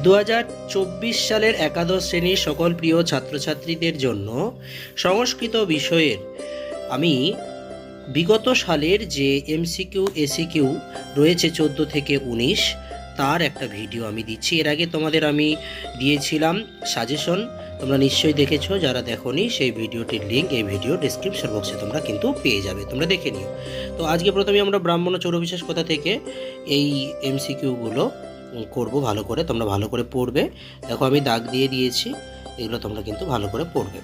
2024 সালের একাদশ শ্রেণীর সকল প্রিয় ছাত্রছাত্রীদের জন্য সংস্কৃত বিষয়ের আমি বিগত সালের যে এমসিকিউ এসিকিউ রয়েছে 14 থেকে 19 তার একটা ভিডিও আমি দিচ্ছি। এর আগে তোমাদের আমি দিয়েছিলাম সাজেশন, তোমরা নিশ্চয়ই দেখেছো। যারা দেখোনি সেই ভিডিওটির লিঙ্ক এই ভিডিও ডেসক্রিপশন বক্সে তোমরা কিন্তু পেয়ে যাবে, তোমরা দেখে নিও। তো আজকে প্রথমে আমরা ব্রাহ্মণ ও চৌরবিশেষ কথা থেকে এই এমসিকিউগুলো করব ভালো করে, তোমরা ভালো করে পড়বে। দেখো আমি দাগ দিয়ে দিয়েছি, এগুলো তোমরা কিন্তু ভালো করে পড়বে।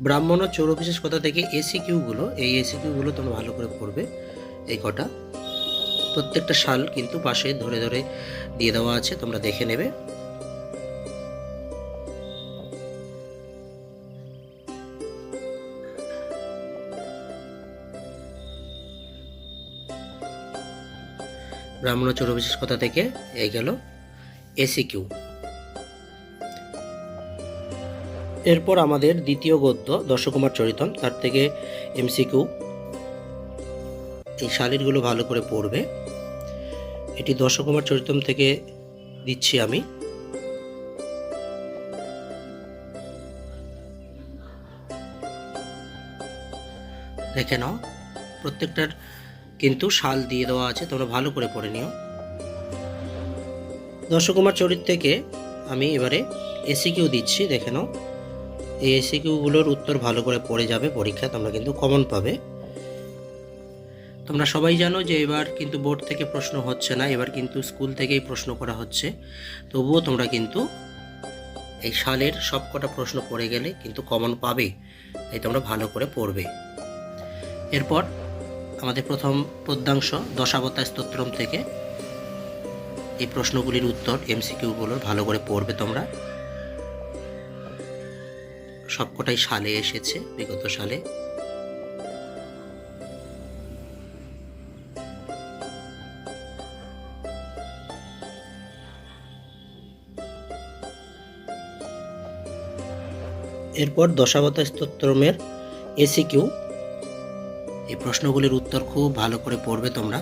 ব্রাহ্মণ ও চৌরবিশেষ কথা থেকে এসিকিউগুলো, এই এসিকিউগুলো তোমরা ভালো করে পড়বে। এই কটা প্রত্যেকটা সাল কিন্তু পাশে ধরে ধরে দিয়ে দেওয়া আছে, তোমরা দেখে নেবে। ব্রাহ্মণ ও চৌরবিশেষ কথা থেকে এই গেল এসিকিউ। এরপর আমাদের দ্বিতীয় গদ্য দশকুমার চরিতম, তার থেকে এমসিকিউ। এই শালিরগুলো ভালো করে পড়বে। এটি দশকুমার চরিতম থেকে দিচ্ছি আমি। দেখে নাও, প্রত্যেকটার কিন্তু শাল দিয়ে দেওয়া আছে, তোমরা ভালো করে পড়ে নিও। দশকুমার চরিত থেকে আমি এবারে এসিকিউ দিচ্ছি, দেখে নাও। এই এসিকিউগুলোর উত্তর ভালো করে পড়ে যাবে, পরীক্ষা তোমরা কিন্তু কমন পাবে। তোমরা সবাই জানো যে এবার কিন্তু বোর্ড থেকে প্রশ্ন হচ্ছে না, এবার কিন্তু স্কুল থেকেই প্রশ্ন করা হচ্ছে। তবুও তোমরা কিন্তু এই সালের সবকটা প্রশ্ন পড়ে গেলে কিন্তু কমন পাবে, তাই তোমরা ভালো করে পড়বে। এরপর আমাদের প্রথম পদ্যাংশ দশাবতার স্তোত্রম থেকে এই প্রশ্নগুলির উত্তর এমসিকিউগুলোর ভালো করে পড়বে তোমরা। সবকটাই সালে এসেছে, বিগত সালে। এরপর দশাবতার স্তোত্রমের এসিকিউ, এই প্রশ্নগুলির উত্তর খুব ভালো করে পড়বে তোমরা।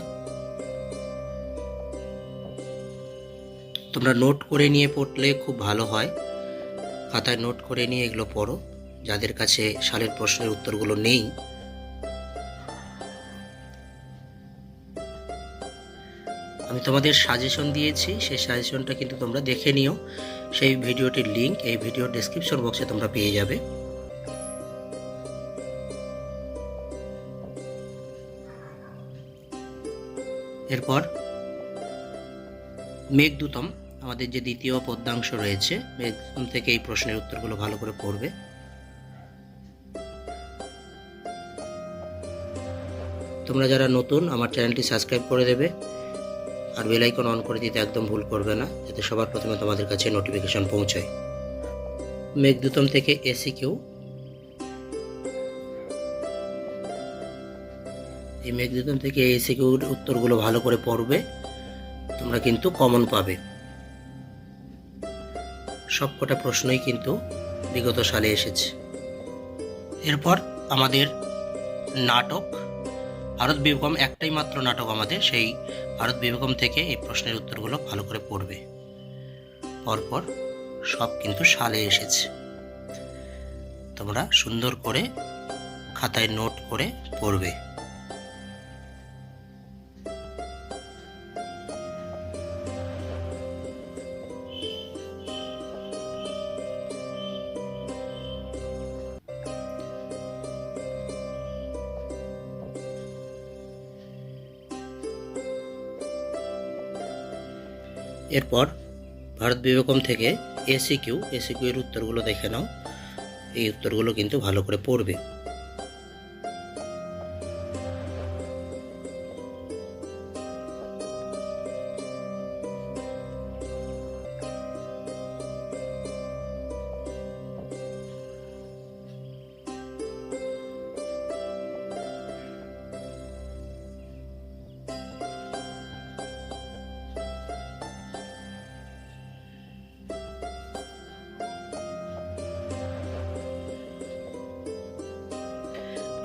তোমরা নোট করে নিয়ে পড়লে খুব ভালো হয়, খাতায় নোট করে নিয়ে এগুলো পড়ো। যাদের কাছে সালের প্রশ্নের উত্তরগুলো নেই, আমি তোমাদের সাজেশন দিয়েছি, সেই সাজেশনটা কিন্তু তোমরা দেখে নিও। সেই ভিডিওটির লিঙ্ক এই ভিডিওর ডেসক্রিপশন বক্সে তোমরা পেয়ে যাবে। এরপর মেঘদূতম, আমাদের যে দ্বিতীয় পদ্যাংশ রয়েছে, মেঘদূতম থেকে এই প্রশ্নের উত্তরগুলো ভালো করে পড়বে। তোমরা যারা নতুন, আমার চ্যানেলটি সাবস্ক্রাইব করে দেবে, আর বেল আইকন অন করে দিতে একদম ভুল করবে না, যাতে সবার প্রথমে তোমাদের কাছে নোটিফিকেশন পৌঁছায়। মেঘদূতম থেকে এসিকিউ, এই মেঘদূতম থেকে এসিকিউর উত্তরগুলো ভালো করে পড়বে, তোমরা কিন্তু কমন পাবে। সবকটা প্রশ্নই কিন্তু বিগত সালে এসেছে। এরপর আমাদের নাটক ভারত বিভাগম, একটাই মাত্র নাটক আমাদের, সেই ভারত বিভাগম থেকে এই প্রশ্নের উত্তরগুলো ভালো করে পড়বে। পরপর সব কিন্তু সালে এসেছে, তোমরা সুন্দর করে খাতায় নোট করে পড়বে। এরপর ভারত বিভাগম থেকে এসিকিউ, এসিকিউ এর উত্তরগুলো দেখে নাও। এই উত্তরগুলো কিন্তু ভালো করে পড়বে।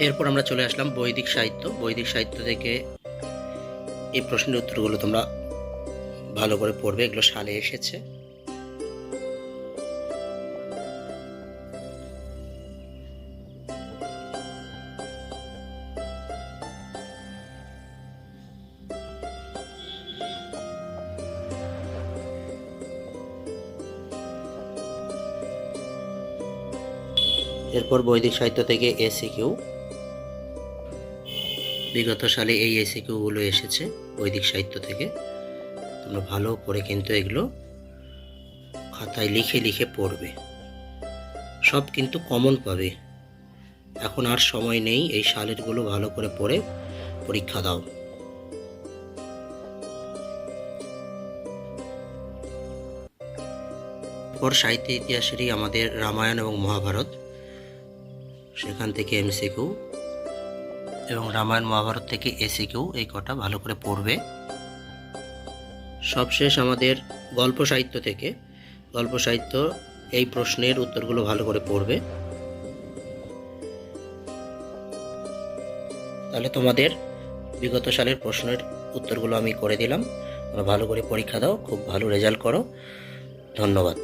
এরপর আমরা চলে আসলাম বৈদিক সাহিত্য। বৈদিক সাহিত্য থেকে এই প্রশ্নের উত্তরগুলো তোমরা ভালো করে পড়বে, এগুলো সালে এসেছে। এরপর বৈদিক সাহিত্য থেকে এসিকিউ। বিগত সালে এই এসিকিউগুলো এসেছে বৈদিক সাহিত্য থেকে। তোমরা ভালো করে কিন্তু এগুলো খাতায় লিখে লিখে পড়বে, সব কিন্তু কমন পাবে। এখন আর সময় নেই, এই সালেরগুলো ভালো করে পড়ে পরীক্ষা দাও। পর সাহিত্য ইতিহাসেরই আমাদের রামায়ণ এবং মহাভারত, সেখান থেকে এমসিকিউ, এবং রামায়ণ মহাভারত থেকে এসিকিউ, এই কটা ভালো করে পড়বে। সবশেষ আমাদের গল্প সাহিত্য থেকে, গল্প সাহিত্য এই প্রশ্নের উত্তরগুলো ভালো করে পড়বে। তাহলে তোমাদের বিগত সালের প্রশ্নের উত্তরগুলো আমি করে দিলাম। তোমরা ভালো করে পরীক্ষা দাও, খুব ভালো রেজাল্ট করো। ধন্যবাদ।